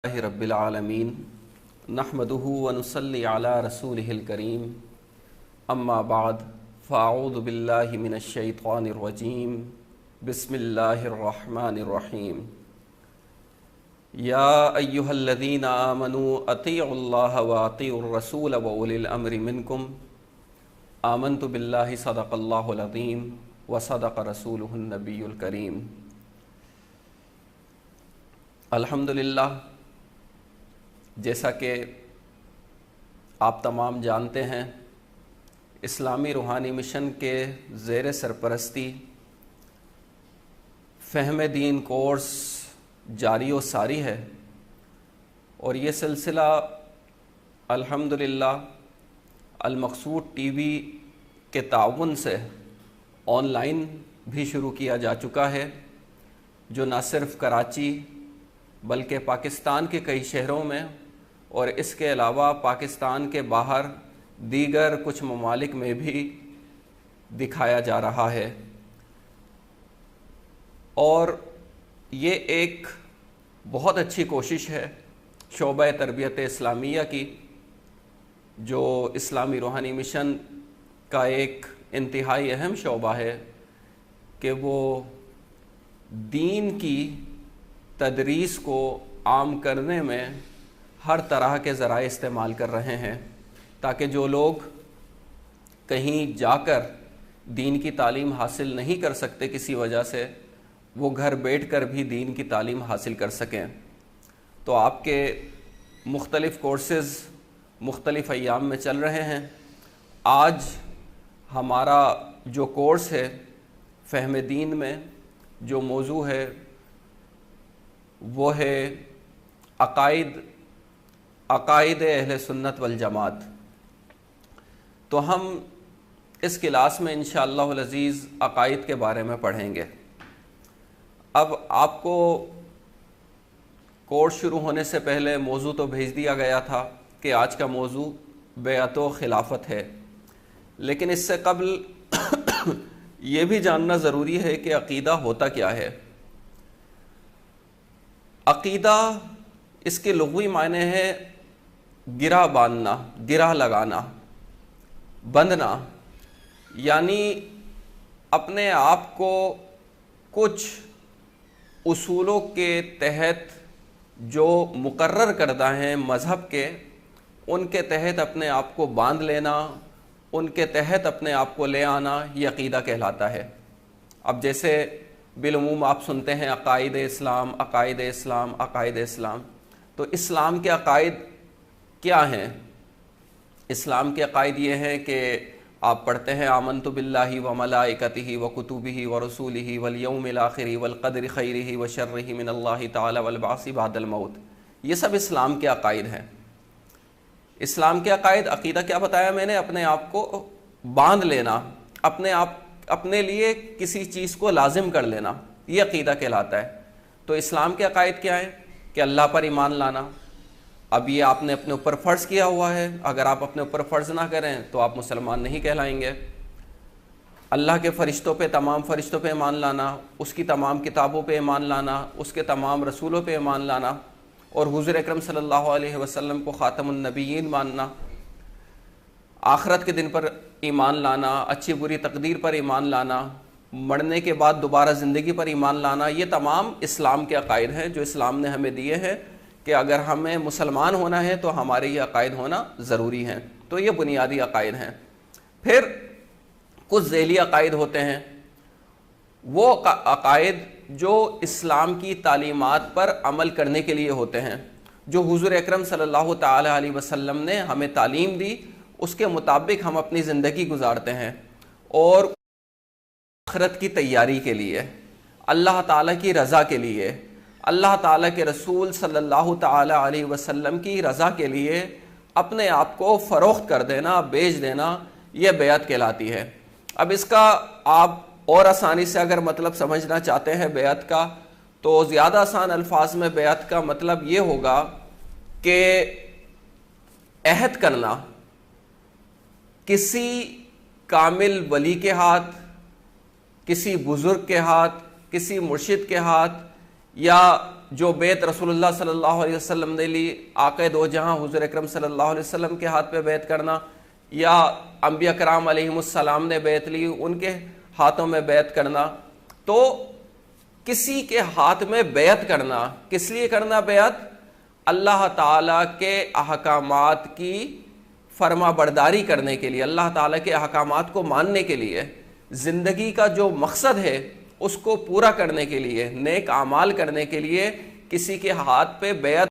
رب العالمین نحمدہ ونصلی علی رسولہ الکریم اما بعد فاعوذ باللہ من الشیطان الرجیم بسم اللہ الرحمن الرحیم یا ایہا الذین آمنوا اطیعوا اللہ واطیعوا الرسول واولی الامر منکم آمنت باللہ صدق اللہ العظیم وصدق رسولہ النبی الکریم۔ الحمدللہ، جیسا کہ آپ تمام جانتے ہیں، اسلامی روحانی مشن کے زیر سرپرستی فہم دین کورس جاری و ساری ہے، اور یہ سلسلہ الحمدللہ المقصود ٹی وی کے تعاون سے آن لائن بھی شروع کیا جا چکا ہے، جو نہ صرف کراچی بلکہ پاکستان کے کئی شہروں میں اور اس کے علاوہ پاکستان کے باہر دیگر کچھ ممالک میں بھی دکھایا جا رہا ہے۔ اور یہ ایک بہت اچھی کوشش ہے شعبہ تربیت اسلامیہ کی، جو اسلامی روحانی مشن کا ایک انتہائی اہم شعبہ ہے کہ وہ دین کی تدریس کو عام کرنے میں ہر طرح کے ذرائع استعمال کر رہے ہیں، تاکہ جو لوگ کہیں جا کر دین کی تعلیم حاصل نہیں کر سکتے کسی وجہ سے، وہ گھر بیٹھ کر بھی دین کی تعلیم حاصل کر سکیں۔ تو آپ کے مختلف کورسز مختلف ایام میں چل رہے ہیں۔ آج ہمارا جو کورس ہے فہم دین میں جو موضوع ہے وہ ہے عقائد اہل سنت والجماعت۔ تو ہم اس کلاس میں انشاءاللہ العزیز عقائد کے بارے میں پڑھیں گے۔ اب آپ کو کورس شروع ہونے سے پہلے موضوع تو بھیج دیا گیا تھا کہ آج کا موضوع بیعت و خلافت ہے، لیکن اس سے قبل یہ بھی جاننا ضروری ہے کہ عقیدہ ہوتا کیا ہے۔ عقیدہ اس کے لغوی معنی ہے گرہ باندھنا، گرہ لگانا، بندھنا، یعنی اپنے آپ کو کچھ اصولوں کے تحت جو مقرر کردہ ہیں مذہب کے، ان کے تحت اپنے آپ کو باندھ لینا، ان کے تحت اپنے آپ کو لے آنا، یہ عقیدہ کہلاتا ہے۔ اب جیسے بالعموم آپ سنتے ہیں عقائد اسلام، عقائد اسلام، عقائد اسلام، تو اسلام کے عقائد کیا ہیں؟ اسلام کے عقائد یہ ہیں کہ آپ پڑھتے ہیں آمنت باللہ و ملائکتہ و کتبہ و رسولہ والیوم الآخر والقدر خیرہ و شرہ من اللہ تعالی والبعث بعد الموت، یہ سب اسلام کے عقائد ہیں۔ اسلام کے عقائد، عقیدہ کیا بتایا میں نے؟ اپنے آپ کو باندھ لینا، اپنے لیے کسی چیز کو لازم کر لینا، یہ عقیدہ کہلاتا ہے۔ تو اسلام کے عقائد کیا ہیں؟ کہ اللہ پر ایمان لانا۔ اب یہ آپ نے اپنے اوپر فرض کیا ہوا ہے، اگر آپ اپنے اوپر فرض نہ کریں تو آپ مسلمان نہیں کہلائیں گے۔ اللہ کے فرشتوں پہ، تمام فرشتوں پہ ایمان لانا، اس کی تمام کتابوں پہ ایمان لانا، اس کے تمام رسولوں پہ ایمان لانا، اور حضور اکرم صلی اللہ علیہ وسلم کو خاتم النبیین ماننا، آخرت کے دن پر ایمان لانا، اچھی بری تقدیر پر ایمان لانا، مرنے کے بعد دوبارہ زندگی پر ایمان لانا، یہ تمام اسلام کے عقائد ہیں جو اسلام نے ہمیں دیے ہیں کہ اگر ہمیں مسلمان ہونا ہے تو ہمارے یہ عقائد ہونا ضروری ہیں۔ تو یہ بنیادی عقائد ہیں۔ پھر کچھ ذیلی عقائد ہوتے ہیں، وہ عقائد جو اسلام کی تعلیمات پر عمل کرنے کے لیے ہوتے ہیں، جو حضور اکرم صلی اللہ تعالی علیہ وسلم نے ہمیں تعلیم دی، اس کے مطابق ہم اپنی زندگی گزارتے ہیں، اور آخرت کی تیاری کے لیے، اللہ تعالیٰ کی رضا کے لیے، اللہ تعالیٰ کے رسول صلی اللہ تعالی علیہ وسلم کی رضا کے لیے اپنے آپ کو فروخت کر دینا، بیچ دینا، یہ بیعت کہلاتی ہے۔ اب اس کا آپ اور آسانی سے اگر مطلب سمجھنا چاہتے ہیں بیعت کا، تو زیادہ آسان الفاظ میں بیعت کا مطلب یہ ہوگا کہ عہد کرنا کسی کامل ولی کے ہاتھ، کسی بزرگ کے ہاتھ، کسی مرشد کے ہاتھ، یا جو بیعت رسول اللہ صلی اللہ علیہ وسلم نے لی، آقا دو جہاں حضور اکرم صلی اللہ علیہ وسلم کے ہاتھ پہ بیعت کرنا، یا انبیاء کرام علیہم السلام نے بیعت لی ان کے ہاتھوں میں بیعت کرنا، تو کسی کے ہاتھ میں بیعت کرنا کس لیے کرنا؟ بیعت اللہ تعالیٰ کے احکامات کی فرما برداری کرنے کے لیے، اللہ تعالیٰ کے احکامات کو ماننے کے لیے، زندگی کا جو مقصد ہے اس کو پورا کرنے کے لیے، نیک اعمال کرنے کے لیے کسی کے ہاتھ پہ بیعت